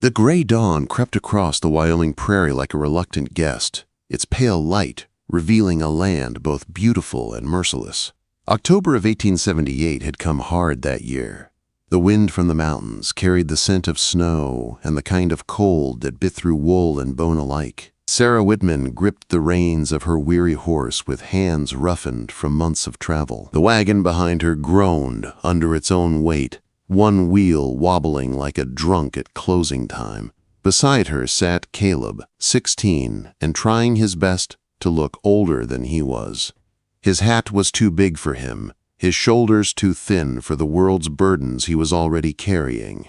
The gray dawn crept across the Wyoming prairie like a reluctant guest, its pale light revealing a land both beautiful and merciless. October of 1878 had come hard that year. The wind from the mountains carried the scent of snow and the kind of cold that bit through wool and bone alike. Sarah Whitman gripped the reins of her weary horse with hands roughened from months of travel. The wagon behind her groaned under its own weight, one wheel wobbling like a drunk at closing time. Beside her sat Caleb, 16, and trying his best to look older than he was. His hat was too big for him, his shoulders too thin for the world's burdens he was already carrying.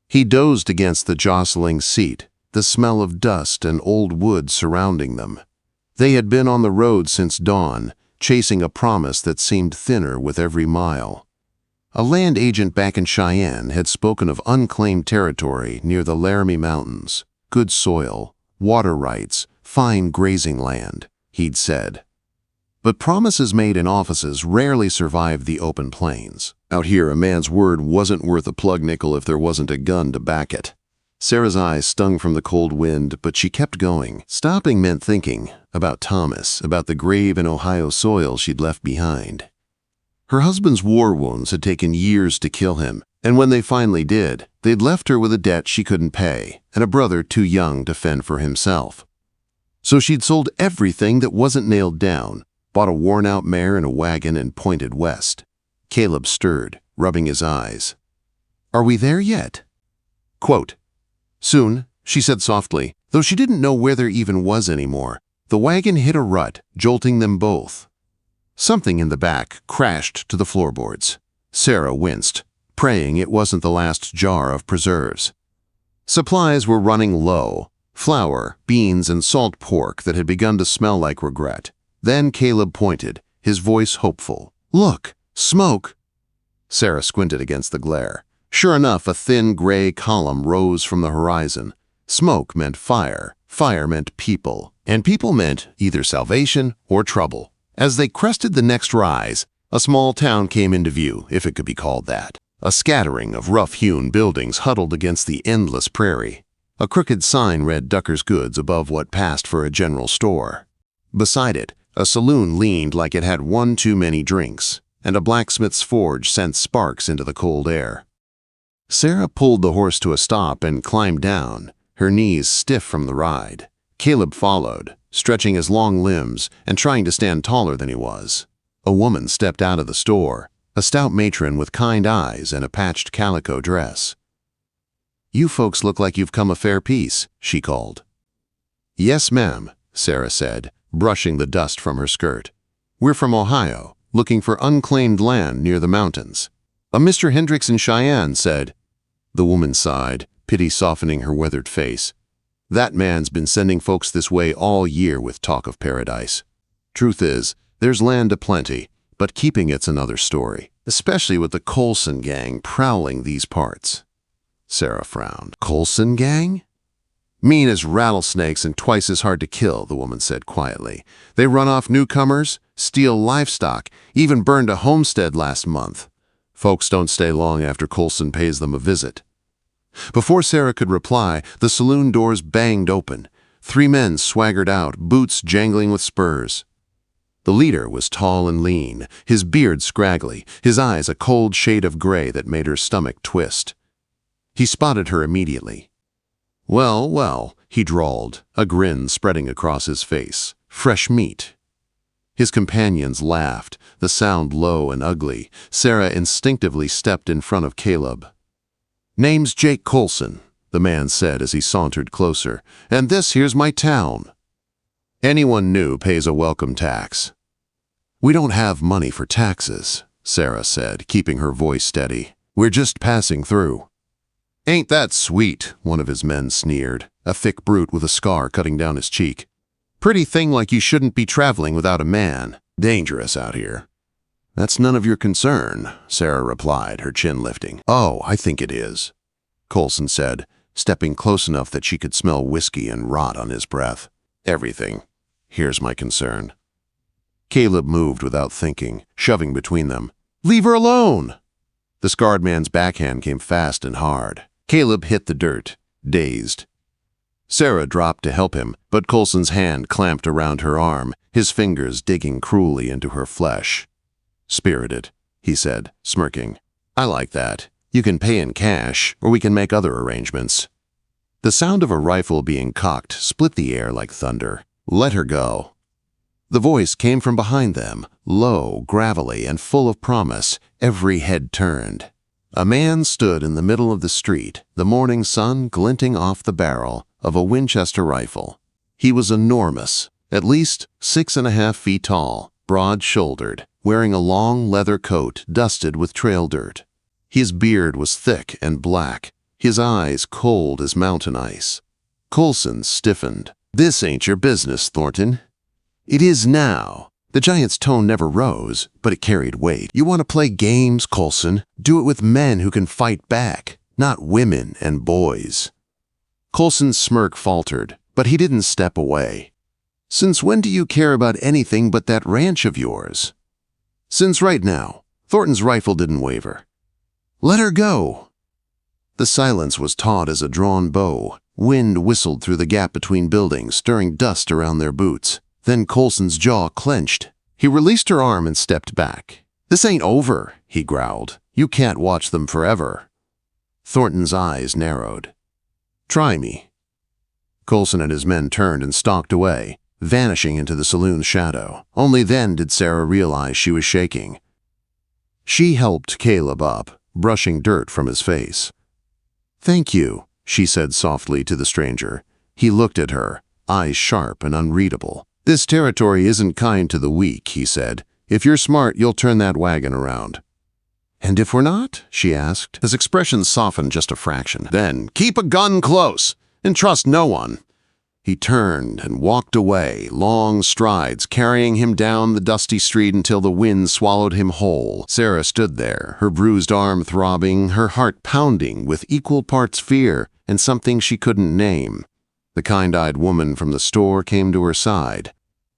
He dozed against the jostling seat, the smell of dust and old wood surrounding them. They had been on the road since dawn, chasing a promise that seemed thinner with every mile. A land agent back in Cheyenne had spoken of unclaimed territory near the Laramie Mountains, good soil, water rights, fine grazing land, he'd said. But promises made in offices rarely survived the open plains. Out here, a man's word wasn't worth a plug nickel if there wasn't a gun to back it. Sarah's eyes stung from the cold wind, but she kept going. Stopping meant thinking about Thomas, about the grave in Ohio soil she'd left behind. Her husband's war wounds had taken years to kill him, and when they finally did, they'd left her with a debt she couldn't pay and a brother too young to fend for himself. So she'd sold everything that wasn't nailed down, bought a worn-out mare and a wagon, and pointed west. Caleb stirred, rubbing his eyes. "Are we there yet?" Quote, "Soon," she said softly, though she didn't know where there even was anymore. The wagon hit a rut, jolting them both. Something in the back crashed to the floorboards. Sarah winced, praying it wasn't the last jar of preserves. Supplies were running low, flour, beans, and salt pork that had begun to smell like regret. Then Caleb pointed, his voice hopeful. "Look, smoke!" Sarah squinted against the glare. Sure enough, a thin gray column rose from the horizon. Smoke meant fire, fire meant people, and people meant either salvation or trouble. As they crested the next rise, a small town came into view, if it could be called that. A scattering of rough-hewn buildings huddled against the endless prairie. A crooked sign read Ducker's Goods above what passed for a general store. Beside it, a saloon leaned like it had one too many drinks, and a blacksmith's forge sent sparks into the cold air. Sarah pulled the horse to a stop and climbed down, her knees stiff from the ride. Caleb followed, stretching his long limbs and trying to stand taller than he was. A woman stepped out of the store, a stout matron with kind eyes and a patched calico dress. "You folks look like you've come a fair piece," she called. "Yes, ma'am," Sarah said, brushing the dust from her skirt. "We're from Ohio, looking for unclaimed land near the mountains." "A Mr. Hendricks in Cheyenne said." The woman sighed, pity softening her weathered face. "That man's been sending folks this way all year with talk of paradise. Truth is, there's land aplenty, but keeping it's another story, especially with the Colson gang prowling these parts." Sarah frowned. "Colson gang?" "Mean as rattlesnakes and twice as hard to kill," the woman said quietly. "They run off newcomers, steal livestock, even burned a homestead last month. Folks don't stay long after Colson pays them a visit." Before Sarah could reply, the saloon doors banged open. 3 men swaggered out, boots jangling with spurs. The leader was tall and lean, his beard scraggly, his eyes a cold shade of gray that made her stomach twist. He spotted her immediately. "Well, well," he drawled, a grin spreading across his face. "Fresh meat." His companions laughed, the sound low and ugly. Sarah instinctively stepped in front of Caleb. "Name's Jake Colson," the man said as he sauntered closer, "and this here's my town. Anyone new pays a welcome tax." "We don't have money for taxes," Sarah said, keeping her voice steady. "We're just passing through." "Ain't that sweet," one of his men sneered, a thick brute with a scar cutting down his cheek. "Pretty thing like you shouldn't be traveling without a man. Dangerous out here." "That's none of your concern," Sarah replied, her chin lifting. "Oh, I think it is," Colson said, stepping close enough that she could smell whiskey and rot on his breath. "Everything. Here's my concern." Caleb moved without thinking, shoving between them. "Leave her alone!" The scarred man's backhand came fast and hard. Caleb hit the dirt, dazed. Sarah dropped to help him, but Coulson's hand clamped around her arm, his fingers digging cruelly into her flesh. "Spirited," he said, smirking. "I like that. You can pay in cash, or we can make other arrangements." The sound of a rifle being cocked split the air like thunder. "Let her go." The voice came from behind them, low, gravelly, and full of promise. Every head turned. A man stood in the middle of the street, the morning sun glinting off the barrel of a Winchester rifle. He was enormous, at least 6.5 feet tall, broad-shouldered, wearing a long leather coat dusted with trail dirt. His beard was thick and black, his eyes cold as mountain ice. Coulson stiffened. "This ain't your business, Thornton." "It is now." The giant's tone never rose, but it carried weight. "You want to play games, Coulson? Do it with men who can fight back, not women and boys." Coulson's smirk faltered, but he didn't step away. "Since when do you care about anything but that ranch of yours?" "Since right now." Thornton's rifle didn't waver. "Let her go." The silence was taut as a drawn bow. Wind whistled through the gap between buildings, stirring dust around their boots. Then Coulson's jaw clenched. He released her arm and stepped back. "This ain't over," he growled. "You can't watch them forever." Thornton's eyes narrowed. "Try me." Coulson and his men turned and stalked away, vanishing into the saloon's shadow. Only then did Sarah realize she was shaking. She helped Caleb up, brushing dirt from his face. "Thank you," she said softly to the stranger. He looked at her, eyes sharp and unreadable. "This territory isn't kind to the weak," he said. "If you're smart, you'll turn that wagon around." "And if we're not?" she asked. His expression softened just a fraction. "Then keep a gun close and trust no one." He turned and walked away, long strides carrying him down the dusty street until the wind swallowed him whole. Sarah stood there, her bruised arm throbbing, her heart pounding with equal parts fear and something she couldn't name. The kind-eyed woman from the store came to her side.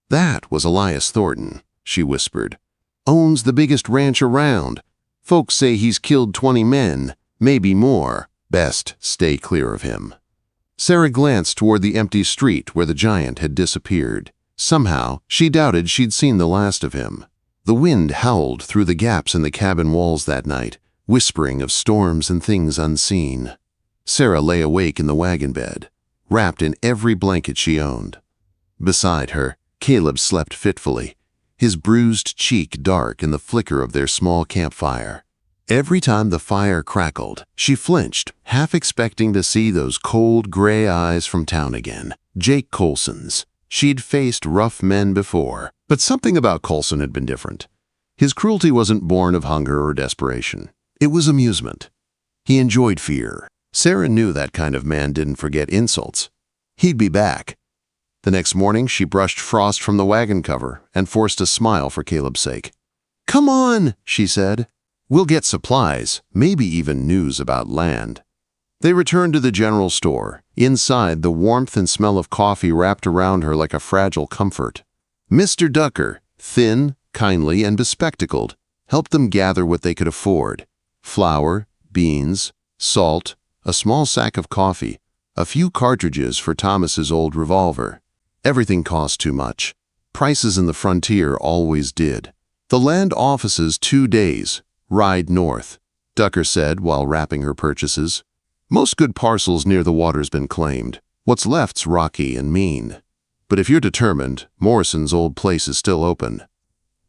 "That was Elias Thornton," she whispered. "Owns the biggest ranch around. Folks say he's killed 20 men, maybe more. Best stay clear of him." Sarah glanced toward the empty street where the giant had disappeared. Somehow, she doubted she'd seen the last of him. The wind howled through the gaps in the cabin walls that night, whispering of storms and things unseen. Sarah lay awake in the wagon bed, wrapped in every blanket she owned. Beside her, Caleb slept fitfully, his bruised cheek dark in the flicker of their small campfire. Every time the fire crackled, she flinched, half expecting to see those cold gray eyes from town again. Jake Coulson's. She'd faced rough men before, but something about Coulson had been different. His cruelty wasn't born of hunger or desperation. It was amusement. He enjoyed fear. Sarah knew that kind of man didn't forget insults. He'd be back. The next morning, she brushed frost from the wagon cover and forced a smile for Caleb's sake. "Come on," she said. "We'll get supplies, maybe even news about land." They returned to the general store. Inside, the warmth and smell of coffee wrapped around her like a fragile comfort. Mr. Ducker, thin, kindly, and bespectacled, helped them gather what they could afford: flour, beans, salt, a small sack of coffee, a few cartridges for Thomas's old revolver. Everything cost too much. Prices in the frontier always did. "The land offices 2 days. Ride north," Ducker said while wrapping her purchases. "Most good parcels near the water's been claimed. What's left's rocky and mean. But if you're determined, Morrison's old place is still open.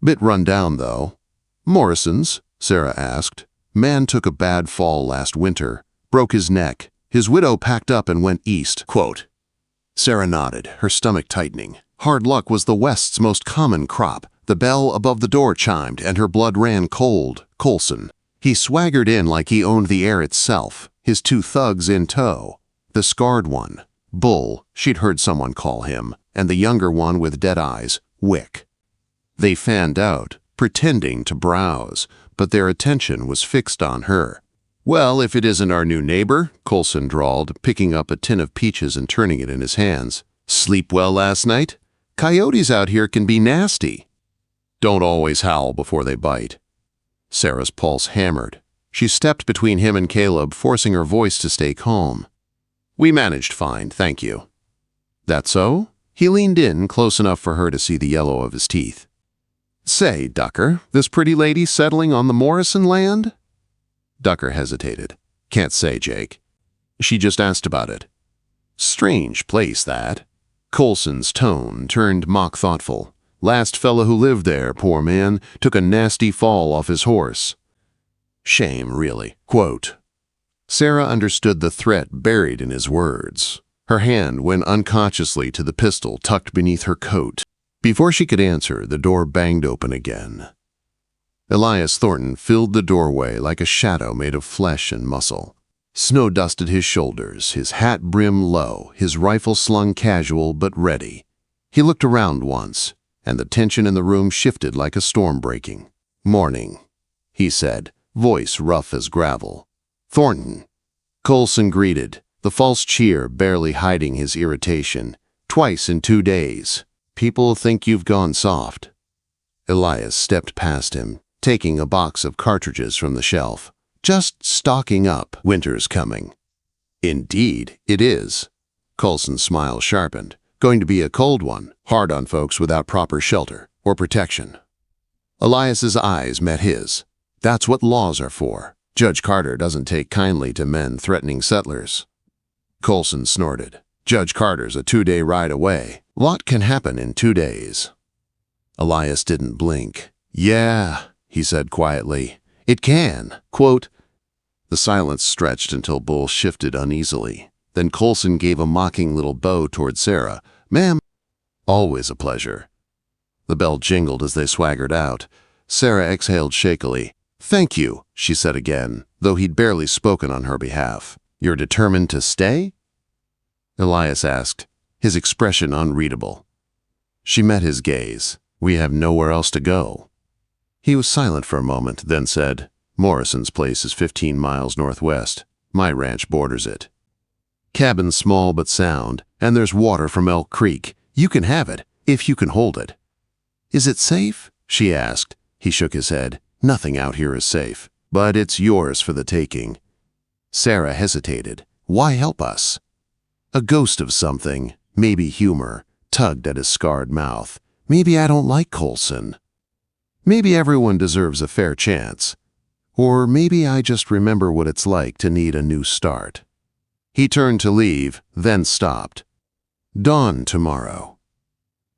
Bit run down, though." "Morrison's?" Sarah asked. "Man took a bad fall last winter. Broke his neck. His widow packed up and went east." Quote. Sarah nodded, her stomach tightening. Hard luck was the West's most common crop. The bell above the door chimed, and her blood ran cold. Coulson. He swaggered in like he owned the air itself, his 2 thugs in tow. The scarred one, Bull, she'd heard someone call him, and the younger one with dead eyes, Wick. They fanned out, pretending to browse, but their attention was fixed on her. "Well, if it isn't our new neighbor," Coulson drawled, picking up a tin of peaches and turning it in his hands. "Sleep well last night? Coyotes out here can be nasty." "Don't always howl before they bite." Sarah's pulse hammered. She stepped between him and Caleb, forcing her voice to stay calm. We managed fine, thank you. That so? He leaned in close enough for her to see the yellow of his teeth. Say, Ducker, this pretty lady settling on the Morrison land? Ducker hesitated. Can't say, Jake. She just asked about it. Strange place, that. Coulson's tone turned mock thoughtful. Last fella who lived there, poor man, took a nasty fall off his horse. Shame, really. Quote. Sarah understood the threat buried in his words. Her hand went unconsciously to the pistol tucked beneath her coat. Before she could answer, the door banged open again. Elias Thornton filled the doorway like a shadow made of flesh and muscle. Snow dusted his shoulders, his hat brim low, his rifle slung casual but ready. He looked around once, and the tension in the room shifted like a storm breaking. Morning, he said, voice rough as gravel. Thornton. Coulson greeted, the false cheer barely hiding his irritation. Twice in 2 days. People think you've gone soft. Elias stepped past him, taking a box of cartridges from the shelf. Just stocking up. Winter's coming. Indeed, it is. Coulson's smile sharpened. Going to be a cold one, hard on folks without proper shelter or protection. Elias's eyes met his. That's what laws are for. Judge Carter doesn't take kindly to men threatening settlers. Coulson snorted. Judge Carter's a 2-day ride away. Lot can happen in 2 days. Elias didn't blink. Yeah, he said quietly. It can. Quote. The silence stretched until Bull shifted uneasily. Then Coulson gave a mocking little bow toward Sarah. Ma'am. Always a pleasure. The bell jingled as they swaggered out. Sarah exhaled shakily. Thank you, she said again, though he'd barely spoken on her behalf. You're determined to stay? Elias asked, his expression unreadable. She met his gaze. We have nowhere else to go. He was silent for a moment, then said, Morrison's place is 15 miles northwest. My ranch borders it. Cabin's small but sound, and there's water from Elk Creek. You can have it, if you can hold it. Is it safe? She asked. He shook his head. Nothing out here is safe, but it's yours for the taking. Sarah hesitated. Why help us? A ghost of something, maybe humor, tugged at his scarred mouth. Maybe I don't like Coulson. Maybe everyone deserves a fair chance. Or maybe I just remember what it's like to need a new start. He turned to leave, then stopped. Dawn tomorrow,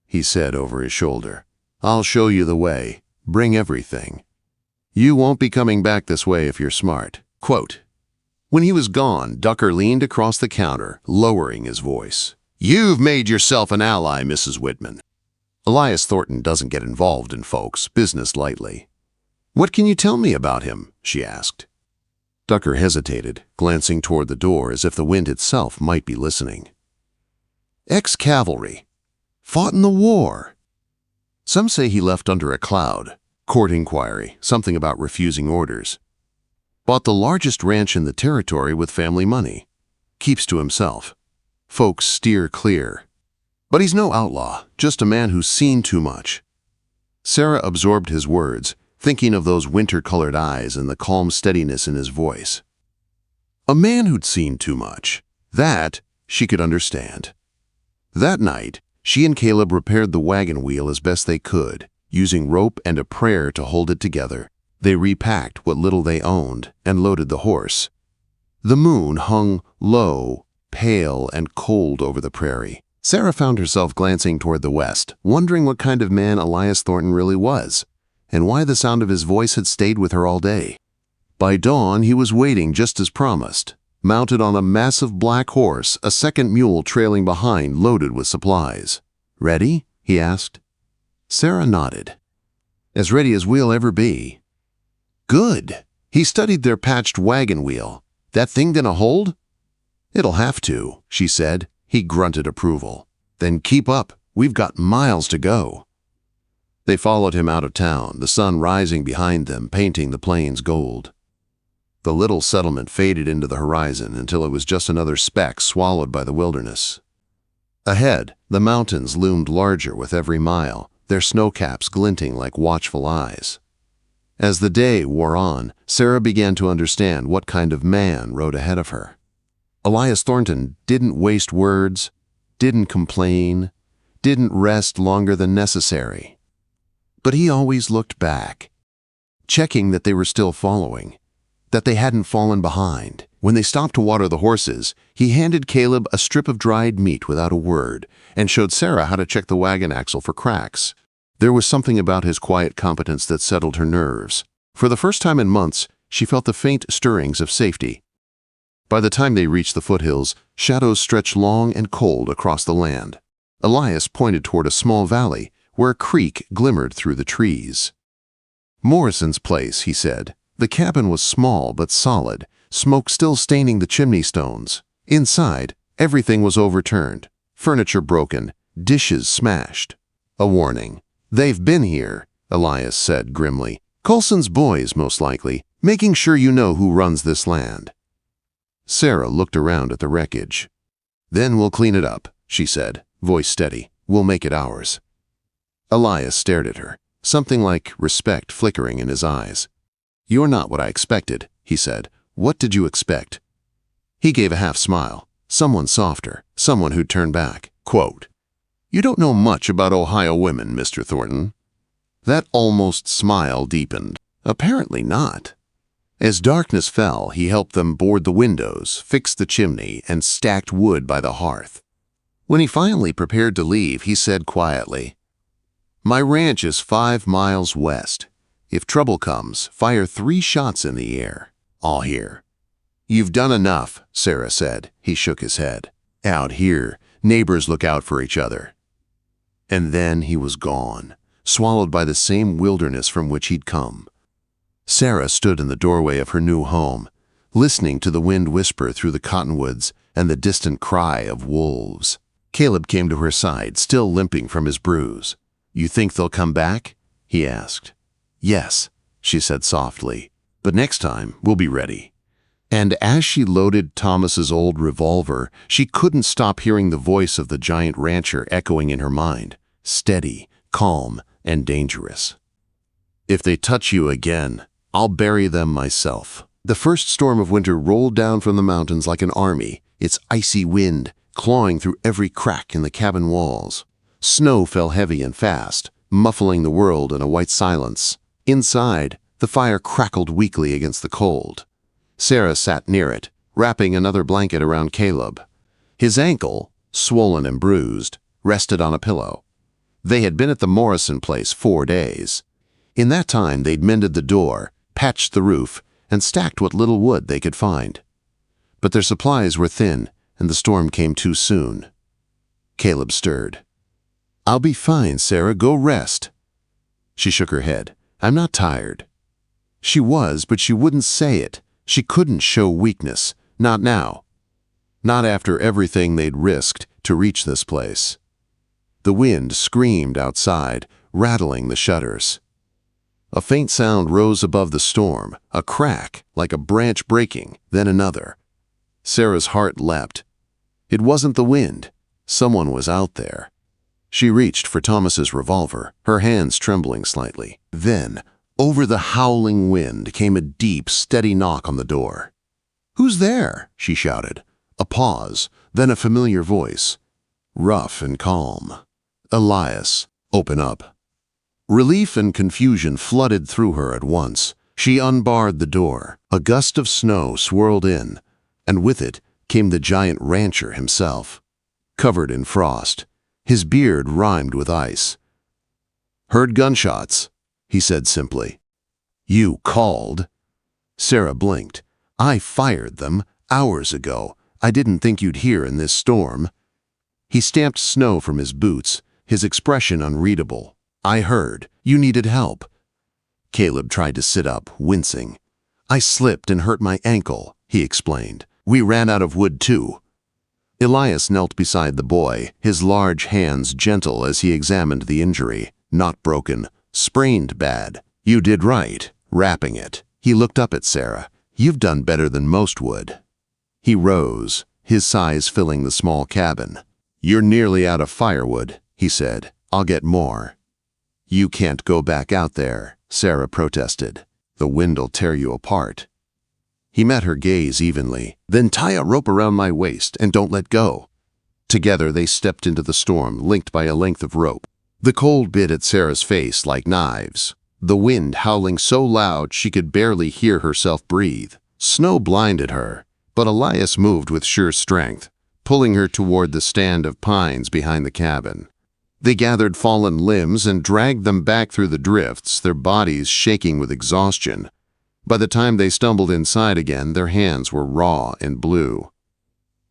he said over his shoulder. I'll show you the way. Bring everything. You won't be coming back this way if you're smart. Quote. When he was gone, Ducker leaned across the counter, lowering his voice. You've made yourself an ally, Mrs. Whitman. Elias Thornton doesn't get involved in folks' business lightly. What can you tell me about him? She asked. Ducker hesitated, glancing toward the door as if the wind itself might be listening. Ex-cavalry. Fought in the war. Some say he left under a cloud. Court inquiry, something about refusing orders. Bought the largest ranch in the territory with family money. Keeps to himself. Folks steer clear. But he's no outlaw, just a man who's seen too much. Sarah absorbed his words, thinking of those winter-colored eyes and the calm steadiness in his voice. A man who'd seen too much. That she could understand. That night, she and Caleb repaired the wagon wheel as best they could, using rope and a prayer to hold it together. They repacked what little they owned and loaded the horse. The moon hung low, pale, and cold over the prairie. Sarah found herself glancing toward the west, wondering what kind of man Elias Thornton really was, and why the sound of his voice had stayed with her all day. By dawn, he was waiting just as promised, mounted on a massive black horse, a second mule trailing behind loaded with supplies. Ready? He asked. Sarah nodded. As ready as we'll ever be. Good. He studied their patched wagon wheel. That thing gonna hold? It'll have to, she said. He grunted approval. Then keep up. We've got miles to go. They followed him out of town, the sun rising behind them, painting the plains gold. The little settlement faded into the horizon until it was just another speck swallowed by the wilderness. Ahead, the mountains loomed larger with every mile, their snowcaps glinting like watchful eyes. As the day wore on, Sarah began to understand what kind of man rode ahead of her. Elias Thornton didn't waste words, didn't complain, didn't rest longer than necessary. But he always looked back, checking that they were still following, that they hadn't fallen behind. When they stopped to water the horses, he handed Caleb a strip of dried meat without a word and showed Sarah how to check the wagon axle for cracks. There was something about his quiet competence that settled her nerves. For the first time in months, she felt the faint stirrings of safety. By the time they reached the foothills, shadows stretched long and cold across the land. Elias pointed toward a small valley where a creek glimmered through the trees. Morrison's place, he said. The cabin was small but solid, smoke still staining the chimney stones. Inside, everything was overturned, furniture broken, dishes smashed. A warning. "They've been here," Elias said grimly. "Coulson's boys, most likely, making sure you know who runs this land." Sarah looked around at the wreckage. "Then we'll clean it up," she said, voice steady. "We'll make it ours." Elias stared at her, something like respect flickering in his eyes. "You're not what I expected," he said. "What did you expect?" He gave a half smile. Someone softer, someone who'd turn back. Quote, "You don't know much about Ohio women, Mr. Thornton." That almost smile deepened. Apparently not. As darkness fell, he helped them board the windows, fix the chimney, and stacked wood by the hearth. When he finally prepared to leave, he said quietly, "My ranch is 5 miles west. If trouble comes, fire 3 shots in the air. I'll hear." "You've done enough," Sarah said. He shook his head. "Out here, neighbors look out for each other." And then he was gone, swallowed by the same wilderness from which he'd come. Sarah stood in the doorway of her new home, listening to the wind whisper through the cottonwoods and the distant cry of wolves. Caleb came to her side, still limping from his bruise. "You think they'll come back?" he asked. "Yes," she said softly, "but next time we'll be ready." And as she loaded Thomas's old revolver, she couldn't stop hearing the voice of the giant rancher echoing in her mind, steady, calm, and dangerous. "If they touch you again, I'll bury them myself." The first storm of winter rolled down from the mountains like an army, its icy wind clawing through every crack in the cabin walls. Snow fell heavy and fast, muffling the world in a white silence. Inside, the fire crackled weakly against the cold. Sarah sat near it, wrapping another blanket around Caleb. His ankle, swollen and bruised, rested on a pillow. They had been at the Morrison place 4 days. In that time, they'd mended the door, patched the roof, and stacked what little wood they could find. But their supplies were thin, and the storm came too soon. Caleb stirred. "I'll be fine, Sarah. Go rest." She shook her head. "I'm not tired." She was, but she wouldn't say it. She couldn't show weakness. Not now. Not after everything they'd risked to reach this place. The wind screamed outside, rattling the shutters. A faint sound rose above the storm, a crack, like a branch breaking, then another. Sarah's heart leapt. It wasn't the wind. Someone was out there. She reached for Thomas's revolver, her hands trembling slightly. Then, over the howling wind, came a deep, steady knock on the door. "Who's there?" she shouted. A pause, then a familiar voice, rough and calm. "Elias, open up." Relief and confusion flooded through her at once. She unbarred the door. A gust of snow swirled in, and with it came the giant rancher himself. Covered in frost, his beard rimed with ice. "Heard gunshots," he said simply. "You called?" Sarah blinked. "I fired them hours ago. I didn't think you'd hear in this storm." He stamped snow from his boots, his expression unreadable. "I heard. You needed help." Caleb tried to sit up, wincing. "I slipped and hurt my ankle," he explained. "We ran out of wood too." Elias knelt beside the boy, his large hands gentle as he examined the injury. Not broken, sprained bad. "You did right, wrapping it." He looked up at Sarah. "You've done better than most would." He rose, his sighs filling the small cabin. "You're nearly out of firewood," he said. "I'll get more." "You can't go back out there," Sarah protested. "The wind'll tear you apart." He met her gaze evenly. "Then tie a rope around my waist and don't let go." Together they stepped into the storm, linked by a length of rope. The cold bit at Sarah's face like knives, the wind howling so loud she could barely hear herself breathe. Snow blinded her, but Elias moved with sure strength, pulling her toward the stand of pines behind the cabin. They gathered fallen limbs and dragged them back through the drifts, their bodies shaking with exhaustion. By the time they stumbled inside again, their hands were raw and blue.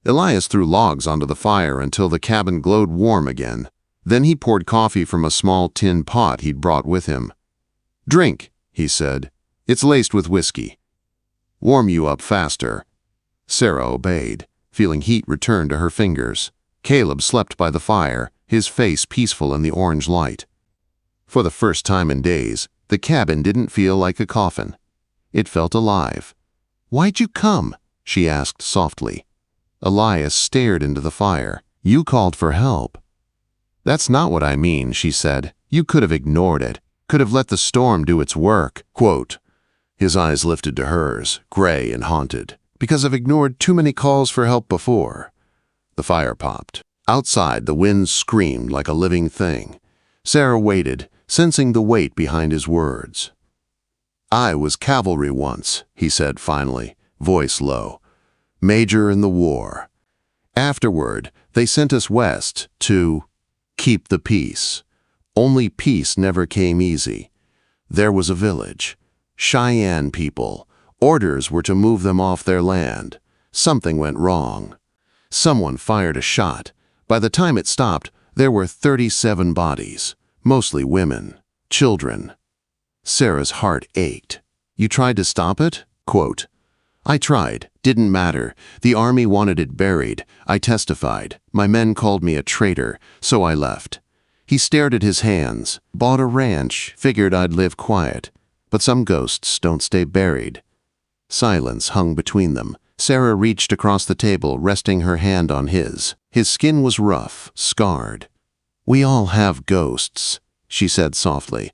Elias threw logs onto the fire until the cabin glowed warm again. Then he poured coffee from a small tin pot he'd brought with him. "Drink," he said. "It's laced with whiskey. Warm you up faster." Sarah obeyed, feeling heat return to her fingers. Caleb slept by the fire, his face peaceful in the orange light. For the first time in days, the cabin didn't feel like a coffin. It felt alive. "Why'd you come?" she asked softly. Elias stared into the fire. "You called for help." "That's not what I mean," she said. "You could have ignored it, could have let the storm do its work." Quote. His eyes lifted to hers, gray and haunted. "Because I've ignored too many calls for help before." The fire popped. Outside, the wind screamed like a living thing. Sarah waited, sensing the weight behind his words. "I was cavalry once," he said finally, voice low. "Major in the war. Afterward, they sent us west to keep the peace. Only peace never came easy. There was a village. Cheyenne people. Orders were to move them off their land. Something went wrong. Someone fired a shot. By the time it stopped, there were 37 bodies, mostly women, children." Sarah's heart ached. "You tried to stop it?" Quote. "I tried. Didn't matter. The army wanted it buried. I testified. My men called me a traitor, so I left." He stared at his hands. "Bought a ranch, figured I'd live quiet. But some ghosts don't stay buried." Silence hung between them. Sarah reached across the table, resting her hand on his. His skin was rough, scarred. "We all have ghosts," she said softly.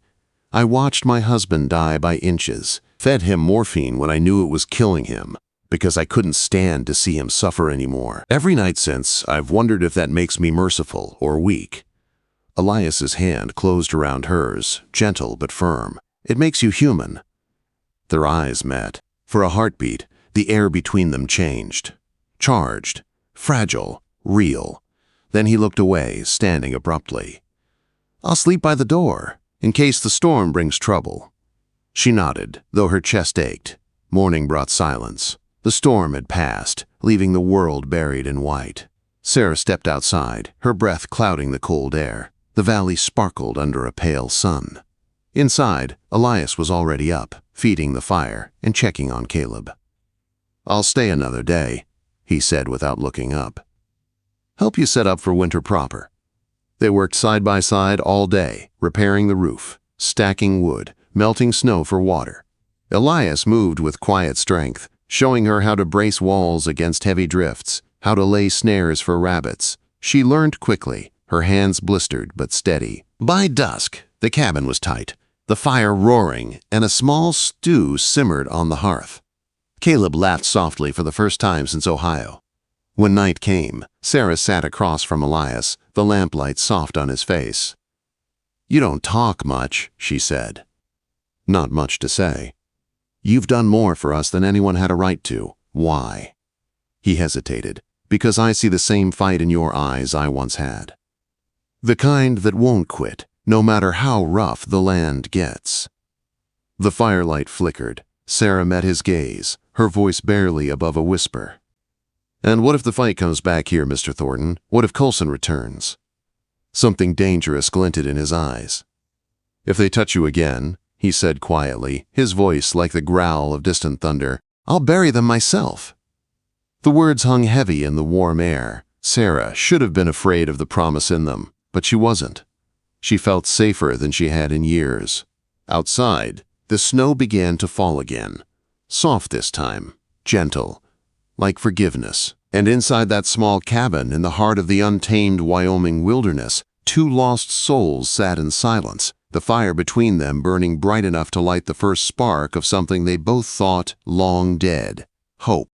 "I watched my husband die by inches, fed him morphine when I knew it was killing him, because I couldn't stand to see him suffer anymore. Every night since, I've wondered if that makes me merciful or weak." Elias's hand closed around hers, gentle but firm. "It makes you human." Their eyes met. For a heartbeat, the air between them changed. Charged, fragile, real. Then he looked away, standing abruptly. "I'll sleep by the door, in case the storm brings trouble." She nodded, though her chest ached. Morning brought silence. The storm had passed, leaving the world buried in white. Sarah stepped outside, her breath clouding the cold air. The valley sparkled under a pale sun. Inside, Elias was already up, feeding the fire and checking on Caleb. "I'll stay another day," he said without looking up. "Help you set up for winter proper." They worked side by side all day, repairing the roof, stacking wood, melting snow for water. Elias moved with quiet strength, showing her how to brace walls against heavy drifts, how to lay snares for rabbits. She learned quickly, her hands blistered but steady. By dusk, the cabin was tight, the fire roaring, and a small stew simmered on the hearth. Caleb laughed softly for the first time since Ohio. When night came, Sarah sat across from Elias, the lamplight soft on his face. "You don't talk much," she said. "Not much to say." "You've done more for us than anyone had a right to. Why?" He hesitated. "Because I see the same fight in your eyes I once had. The kind that won't quit, no matter how rough the land gets." The firelight flickered. Sarah met his gaze, her voice barely above a whisper. "And what if the fight comes back here, Mr. Thornton? What if Coulson returns?" Something dangerous glinted in his eyes. "If they touch you again," he said quietly, his voice like the growl of distant thunder, "I'll bury them myself." The words hung heavy in the warm air. Sarah should have been afraid of the promise in them, but she wasn't. She felt safer than she had in years. Outside, the snow began to fall again. Soft this time, gentle, like forgiveness. And inside that small cabin in the heart of the untamed Wyoming wilderness, two lost souls sat in silence, the fire between them burning bright enough to light the first spark of something they both thought long dead. hope.